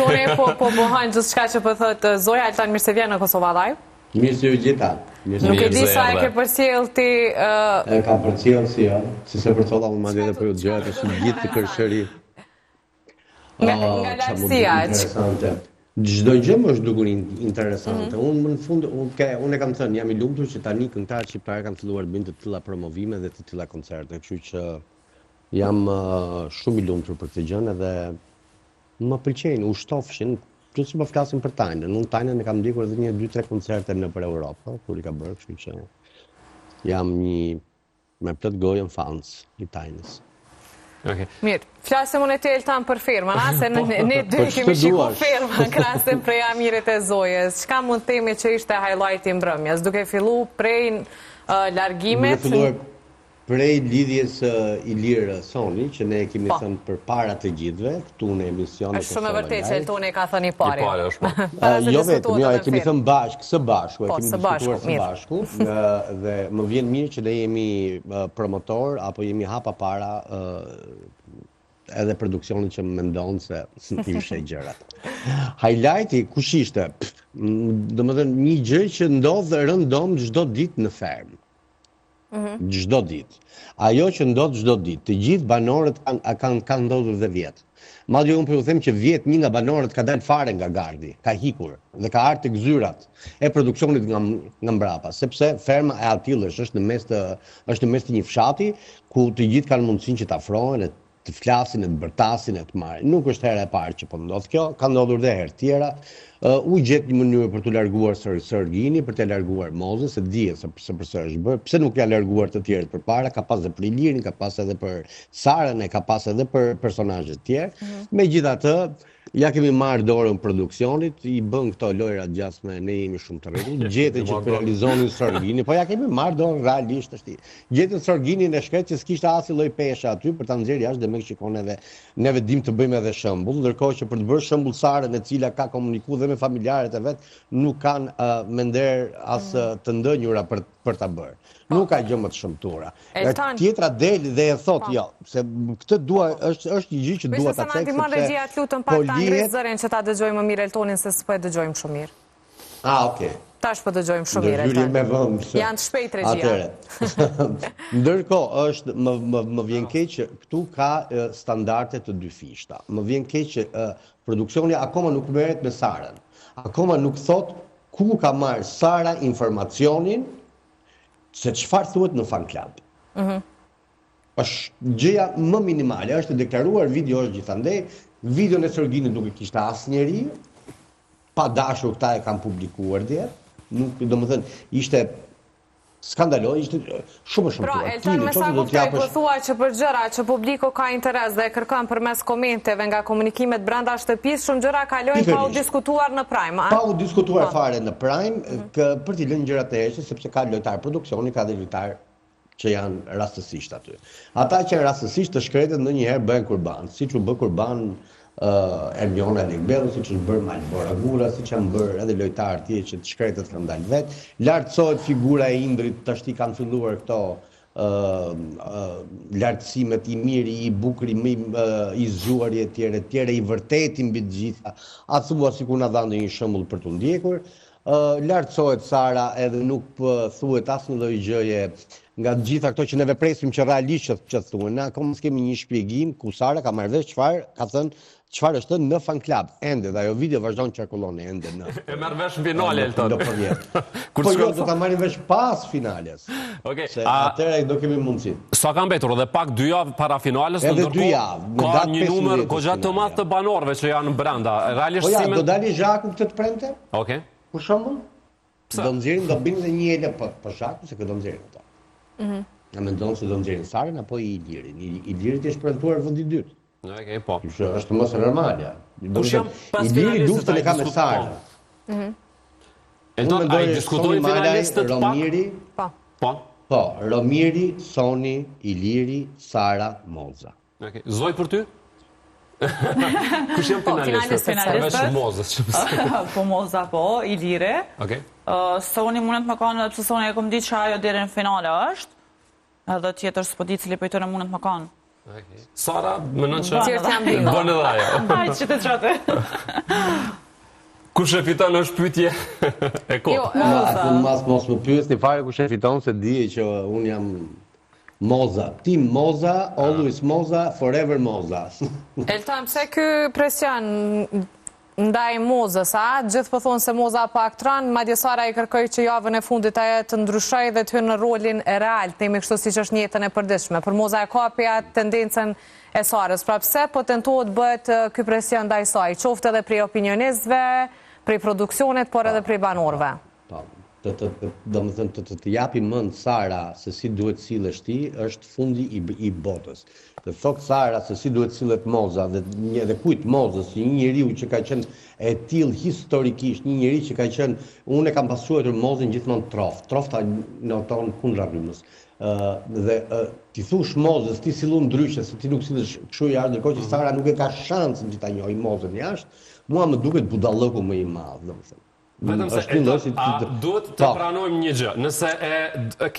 Toni po bëhajnë gjithë shka që po thëtë Zoja Altan, mirë se vjen në Kosova Live. Mirë se u gjitha. Nuk e di sa e ke përcjell ti... E ka përcjell si ja, si se përcolla unë madje edhe për u gjërat, është gjithë të kërshëri. Nga lartësia. Interesante. Çdo gjë më është dukur interesante. Unë në fund, unë e kam thënë, jam i lumtur që tani këngëtarët shqiptarë kanë filluar të bëjnë të tilla promovime dhe të tilla koncerte, kështu që jam shumë i lumtur për këtë gjë edhe më pëlqejnë, u shtofshin. Plus që po flasim për Tajnën. Unë Tajnën e kam ndjekur edhe 1-2-3 koncerte nëpër Europë, kur i ka bërë, kështu që jam me plot gojën fans i Tajnës. Mirë, flasim unë e ti Eltan për firmën, se ne dy kemi shiku firmën krasim prej Amirit e Zojës. Çka mund të themi që ishte highlight i mbrëmjes, duke fillu prej largimit? Prej lidhjes Ilir Soni, që ne kemi thënë për para të gjithve, këtu në emisionet është shumë e vërtet që Eltoni ka thënë i pari. Jo vetëm, jo, e kemi thënë bashkë, së bashku, e kemi diskutuar së bashku, dhe më vjen mirë që ne jemi promotor, apo jemi hapa para edhe produksionit që më mendonë se ishte gjërat. Highlighti, kush ishte? Domethënë, një gjë që ndodhë rëndom çdo ditë në fermë. Çdo ditë. Ajo që ndodh çdo ditë, të gjithë banorët kanë ndodhur dhe vjet. Madje unë po ju them që vjet një nga banorët ka dalë fare nga gardi, ka hikur dhe ka ardhur tek zyrat e produksionit nga mbrapa, sepse ferma e Atillës është në mes të një fshati ku të gjithë kanë mundësinë që të afrohen, të flasin, të bërtasin, të marrin. Nuk është hera e parë që po ndodh kjo, ka ndodhur dhe herë tjera. U gjet një mënyrë për të larguar Sërgjini, për të larguar Mozën, se dihet se përse është bërë. Pse nuk ja larguar të tjerët përpara? Ka pas edhe për Ilirin, ka pas edhe për Sarën, ka pas edhe për personazhe të tjerë. Megjithatë, ja kemi marrë dorën produksionit, i bën këto lojra gjasme, ne jemi shumë të rregull. Gjetën që realizonin Sërgjini, po ja kemi marrë dorën realisht është. Gjetën Sërgjinin e shkret që s'kishte asnjë lloj peshe aty për ta nxjerrë jashtë dhe me shikon edhe neve dim të bëjmë edhe shembull, ndërkohë që për të bërë shembull Sarën, e cila ka komunikuar dhe me familjarët e vet, nuk kanë me nder as të ndënjura për ta bërë. Nuk ka gjë më të shëmtuara. Tjetra del dhe e thot jo, se këtë dua është një gjë që dua ta cek. Regjia, të lutem pak ta ngres zërin që ta dëgjojmë më mirë Eltonin se s'po e dëgjojmë shumë mirë. Okay. Tash po dëgjojmë shumë mirë Elton. Janë të shpejt regjia. Ndërkohë është më vjen keq që këtu ka standarde të dy fishta. Më vjen keq që produksioni akoma nuk merret me Sarën. Akoma nuk thot ku ka marrë Sara informacionin se çfarë thuhet në fan club. Është gjëja më minimale, është deklaruar video është gjithandej, videon e Sërgjinit nuk e kishte asnjëri, pa dashur këta e kanë publikuar dje, nuk, domethënë, ishte skandaloj, ishte shumë e shëmtuar. Pra, Elton, me sa kuptoj, po thua që për gjëra që publiku ka interes dhe e kërkon përmes komenteve nga komunikimet brenda shtëpisë, shumë gjëra kalojnë pa u diskutuar në Prime, a? Pa u diskutuar fare në Prime, për t'i lënë gjërat e heshtë, sepse ka lojtar produksioni, ka dhe lojtar që janë rastësisht aty. Ata që janë rastësisht të shkretet ndonjëherë bëhen kurban, siç u bë kurban Ermiona Legbellu, siç është bërë Malbora Gura, siç janë bërë edhe lojtarë tjerë që të shkretet kanë dalë vetë. Lartësohet figura e Indrit, tashti kanë filluar këto lartësimet, i miri, i bukur, i zgjuari etj, i vërteti mbi të gjitha. A thua sikur na dha ndonjë shembull për tu ndjekur. Lartësohet Sara edhe nuk thuhet asnjë lloj gjëje nga të gjitha këto që neve presim që realisht që thuhen. Ne akoma s'kemi një shpjegim ku Sara ka marrë vesh çfarë ka thënë, çfarë është në fan club. Ende dhe ajo video vazhdon të qarkullon ende në. E merr vesh në finale Elton. Po jo, do ta marrim vesh pas finales. Okej. Se atëherë do kemi mundësi. Sa ka mbetur edhe pak 2 javë para finales, ndërkohë ka një numër goxha të madh të banorëve që janë brenda. Realisht po ja, do dalë Zhaku këtë të premte? Okej. Për shembull, do nxjerrin, do bëjnë një ele për Zhaku se do nxjerrin ata. Na mendon se do nxjerrin Sarën apo Ilirin. Ilirit është premtuar vendi i dytë. Okej, po. Është mos e normale. Iliri luftën e ka me Sarën. Elton, ai diskutojnë finalistët pak? Po, Romiri, Soni, Iliri, Sara, Moza. Okej, Zoj për ty? Kush janë finalistët? Mozës. Po Moza po, Iliri. Okej. Soni mundet më kanë, pse Soni e kom ditë që ajo deri në finale është. Edhe tjetër s'po di cili pejtore mundet më kanë. Sara, më nënë që bënë edhe ajo. Hajtë që të qatë. Kush e fiton është pyetje e kot. Mos më pyesni fare kush e fiton se di që un jam Moza, Team Moza, always Moza, forever Moza. Elton, pse ky presion ndaj Mozës, gjithë po thonë se Moza pa aktran, madje Sara i kërkoi që javën e fundit ajo të ndryshojë dhe të hyjë në rolin e real, themi kështu siç është në jetën e përditshme. Për Moza e kapi atë tendencën e Sarës. Pra pse po tentohet bëhet ky presion ndaj saj, qoftë edhe prej opinionistëve, prej produksionit, por edhe prej banorëve. Domethënë të japi mend Sara se si duhet sillesh ti është fundi i botës. Të thot Sara se si duhet sillet Moza dhe kujt Mozës, një njeriu që ka qenë e tillë historikisht, një njeri që ka qenë, unë e kam pasur Mozën gjithmonë trofta noton kundra rrymës. Dhe ti thush Mozës, ti sillu ndryshe, se ti nuk sillesh kështu jashtë, ndërkohë që Sara nuk e ka shansën që ta njohë Mozën jashtë, mua më duket budallëku më i madh, domethënë. Vetëm se duhet të pranojmë një gjë. Nëse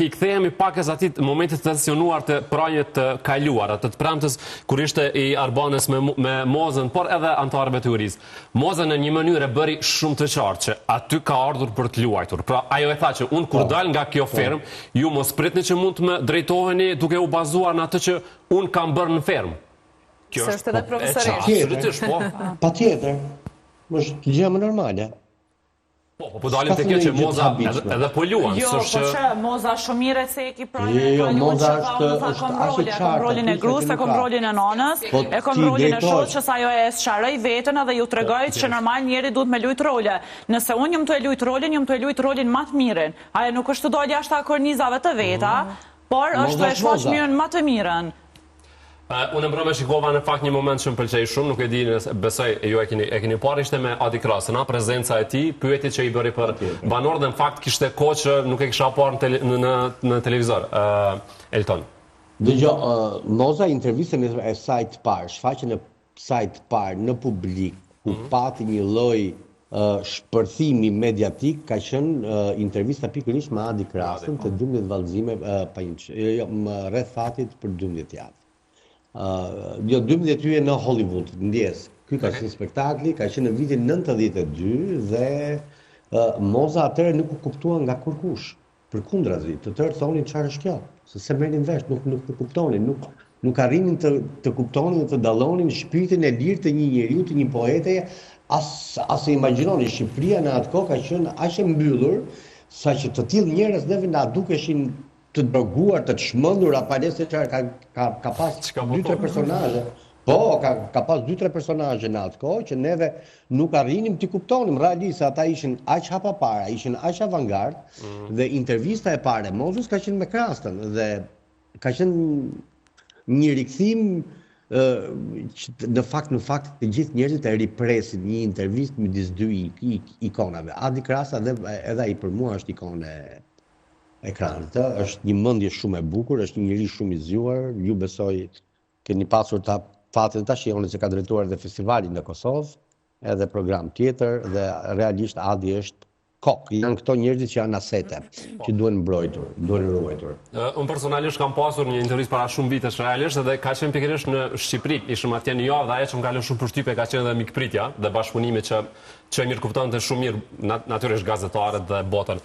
i kthehemi pak atit momentit të tensionuar të pranjët të kaluar, të premtës kur ishte i Arbanës me Mozën, por edhe antarëve të juris. Moza në një mënyrë e bëri shumë të qartë që aty ka ardhur për të luajtur. Pra ajo e tha që unë kur dal nga kjo fermë, ju mos pritni që mund të më drejtoheni duke u bazuar në atë që unë kam bërë në fermë. Kjo është edhe profesorisht. Patjetër. Është gjë më normale. Po dalim të kjo që Moza edhe po luan. Jo, po që Moza shumë mire se e ki pranë Jo, Moza është kom rolin e grus, e kom rolin e nanës, e kom rolin e shoqës, ajo e sqaroj vetën edhe ju tregoj që normal njeri duhet me lujt role. Nëse unë jam të e lujt rolin më të miren. Ajo nuk është të dojtë jashtë kornizave të veta, por është të e shfaq mirën më të miren. Unë mbrëme shikova në fakt një moment që më pëlqej shumë, nuk e di besoj ju e keni parë, ishte me Adi Krasën, prezenca e tij, pyetjet që i bëri për banorët dhe në fakt kishte kohë që nuk e kisha parë në televizor. Elton. Dëgjoj, Moza intervistën e saj të parë, shfaqjen e saj të parë në publik, ku pati një lloj shpërthimi mediatik, ka qenë intervista pikërisht me Adi Krasën të 12 vallëzime rreth fatit për 12 javë. Jo, 12 hyje në Hollywood, ndjes. Ky ka qenë spektakli, ka qenë në vitin 92 dhe Moza atëherë nuk u kuptua nga kurkush. Përkundrazi, të tërë thonin çfarë është kjo, se merrin vesh, nuk kuptonin, nuk arrinin të kuptonin dhe të dallonin shpirtin e lirë të një njeriu, të një poete, as e imagjinoni Shqipëria në atë kohë ka qenë aq e mbyllur, saqë të tillë njerëz neve na dukeshin të droguar, të çmendur, apo nëse ka pas 2-3 personazhe. Po, ka pas 2-3 personazhe në atë kohë që neve nuk arrinim t'i kuptonim. Realisht ata ishin aq hapapara, ishin aq avangard dhe intervista e parë e Mozës ka qenë me Krastën dhe ka qenë një rikthim në fakt të gjithë njerëzit e ripresin një intervistë midis dy ikonave. Adi Krasa edhe ai për mua është ikonë ekranit, është një mendje shumë e bukur, është një njerëz shumë i zgjuar, ju besoj keni pasur ta fatin ta shihoni se ka drejtuar dhe festivalin në Kosovë, edhe program tjetër dhe realisht Adi është kok, janë këto njerëzit që janë asete, që duhen mbrojtur, duhen ruajtur. Unë personalisht kam pasur një intervistë para shumë vitesh realisht dhe ka qenë pikërisht në Shqipëri, ishim atje në javë dhe ajo që më ka lënë shumë përshtypje ka qenë edhe mikpritja dhe bashkëpunimi që e mirë kuptonte shumë mirë natyrisht gazetarët dhe botën.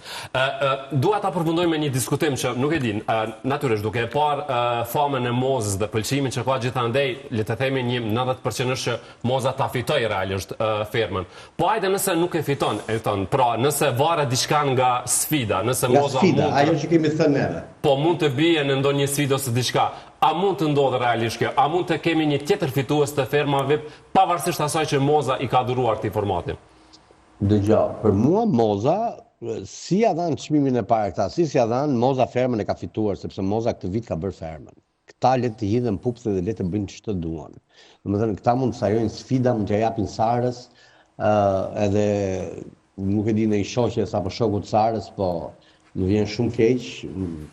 Dua ta përfundoj me një diskutim që nuk e din, natyrisht duke e parë famën e Mozës dhe pëlqimin që ka gjithandej, le të themi një 90% është që Moza ta fitoi realisht fermën. Po hajde nëse nuk e fiton, Elton, pra nëse varet diçka nga sfida, nëse Moza sfida, ajo që kemi thënë neve. Po mund të bie në ndonjë sfidë ose diçka. A mund të ndodhë realisht kjo? A mund të kemi një tjetër fitues të ferma VIP, pavarësisht asaj që Moza i ka dhuruar këtij formati? Dëgjoj, për mua Moza, si ja dhanë çmimin e parë këta, si ja dhanë, Moza fermën e ka fituar, sepse Moza këtë vit ka bërë fermën. Këta le të hidhen pupse dhe le të bëjnë ç'të duan. Domethënë këta mund të sajojnë sfida, mund t'ja japin Sarës, edhe nuk e di në i shoqes apo shokut Sarës, po më vjen shumë keq,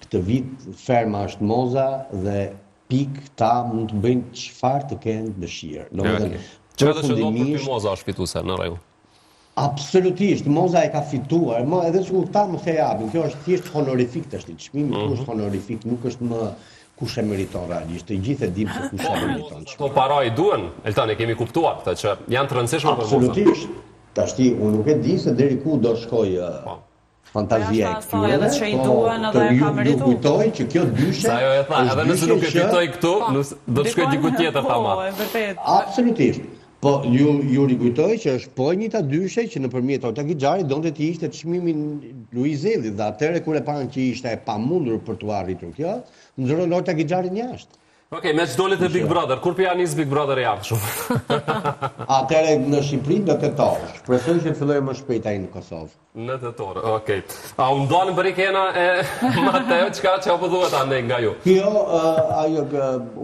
këtë vit ferma është Moza dhe ta mund të bëjnë çfarë të kenë dëshirë. Çfarë do të thotë për Moza është fituese në rregull? Absolutisht, Moza e ka fituar, edhe që ta mos e japin, kjo është thjesht honorifik tash, çmimi është honorifik, nuk është më kush e meriton realisht, të gjithë e dim se kush e meriton. Po paraj duhen, Elton, e kemi kuptuar këtë që janë të rëndësishme për Mozën. Tashti, unë nuk e di se deri ku do shkoj fantazia e këtyre, po ju kujtoj që kjo dyshe... Sa jo e tha, edhe nëse nuk e fitoj këtu, do të shkoj diku tjetër ta marrë. Absolutisht. Po, ju rikujtoj që është po njëta dyshe që nëpërmjet Ota Gixhari donte të ishte çmimin Luizellit dhe atëherë kur e panë që ishte e pamundur për t'u arritur kjo, nxorën Ota Gixharin jashtë. Okej, me që dolet e Big Brother, kur për janis Big Brother e jartë shumë? Atëherë në Shqipëri në tetor. Shpresoj që të fillojë më shpejt ai në Kosovë. Në tetor, okej. A u ndonë për i kena e Mateo, qka që apo duhet ande nga ju? Jo,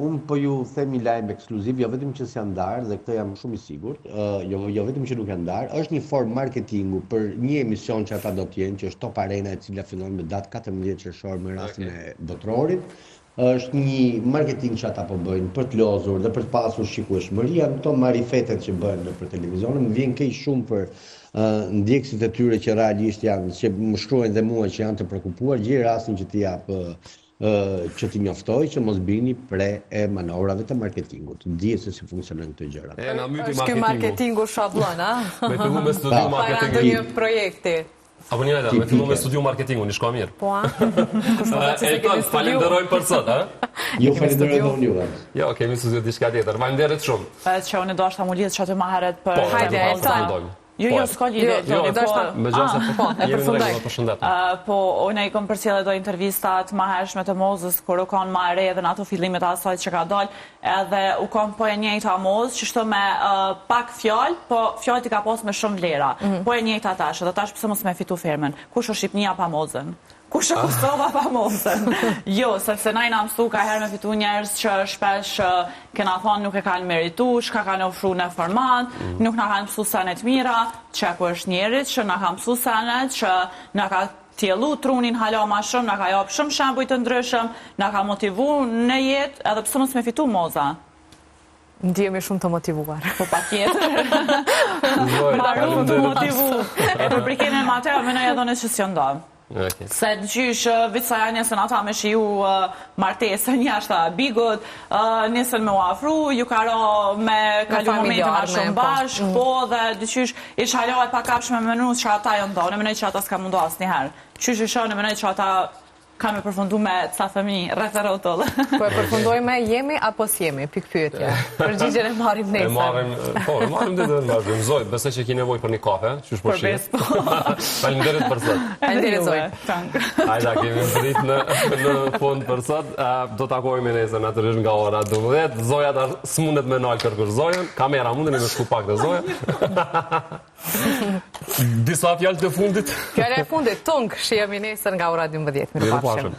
unë po ju themi lajm ekskluziv, jo vetëm që s'janë ndarë, dhe këtë jam shumë i sigurt, jo vetëm që nuk janë ndarë, është një formë marketingu për një emision që ata do t'jenë, që është Top Arena, e cila fillon me datë 14 qershor me rastin e botrorit. Është një marketing që ata po bëjnë për të lozur dhe për të pasur shikueshmëria, këto marifetet që bëjnë për televizion, më vjen keq shumë për ndjekësit e tyre që realisht janë, që më shkruajnë dhe mua që janë të prekupuar, gjej rastin që t'i jap që t'i njoftoj që mos bini pre e manovrave të marketingut. Dihet se si funksionojnë këto gjëra. Është ky marketingu shablon, a? Me fillu me studiu marketingu. Para ndonjë projekti. Apo një vete, me fillu me studiu marketingu, një shko mirë. Po, a? Elton, falenderojmë për sot, a? Jo, falenderoj dhe unë juve. Jo, kemi studiu diçka tjetër. Falenderit shumë. Që unë do shta mu lidhë që aty ma heret për... Hajde, Elton. Jo, s'ka lidhje. Me gjasa, jemi në regullë, përshëndet. Po, unë i kom përcjellë do intervistat ma hershme të Mozës, kur u konë ma re edhe në ato fillimet asajt që ka dalë, edhe u konë po e njejta Mozë, që shto me pak fjallë, po fjallë t'i ka posë me shumë vlera. Po e njejta tash, edhe tash pëse mos me fitu firmen. Kush o Shqipnia pa Mozën? Kush e Kosova pa Mozën? Jo, sepse na i na mësu ka herë me fitu njerës që shpesh kena thonë nuk e kanë meritu, shka kanë ofru në format, nuk na kanë mësu senet mira, që ku është njerit që na ka mësu senet, që na ka tjelu trunin hala ma shumë, na ka japë shumë shembuj të ndryshëm, na ka motivu në jetë, edhe pëse mos me fitu Moza. Ndjemi shumë të motivuar. Po pa tjetër. Marum të motivu. E për prikene në Mateo, me në edhe në që s'jo ndonë. Se gjysh vitësa janë njësën ata me shiju martesën jashta bigut, njësën me u afru, ju karo me kalu momentin ma shumë bashkë, po dhe dyqysh ish halohet pa kapshme me menus që ata jo ndonë, në menoj që ata s'ka mundu asë njëherë. Qysh isho në menoj që ata ka me përfundu me ca fëmi rreth e rotull. Po e përfundojme jemi apo s'jemi, pikpyetje. Përgjigjen e marrim nesër. E marrim dhe vazhdojmë. Zoj, besoj që ki nevoj për një kafe, që është Përbes, po. Falenderit për sot. Falenderit Zoj. Hajda, kemi zrit në fund për sot. Do takojmë nesër natyrisht nga ora 12. Zoja ta s'mundet me nalë kërkush Zojën. Kamera mundeni me shku pak dhe Zoja. Disa fjalë të fundit. Fjala e fundit, tung, shihemi nesër nga ora 12. Mirupafshim.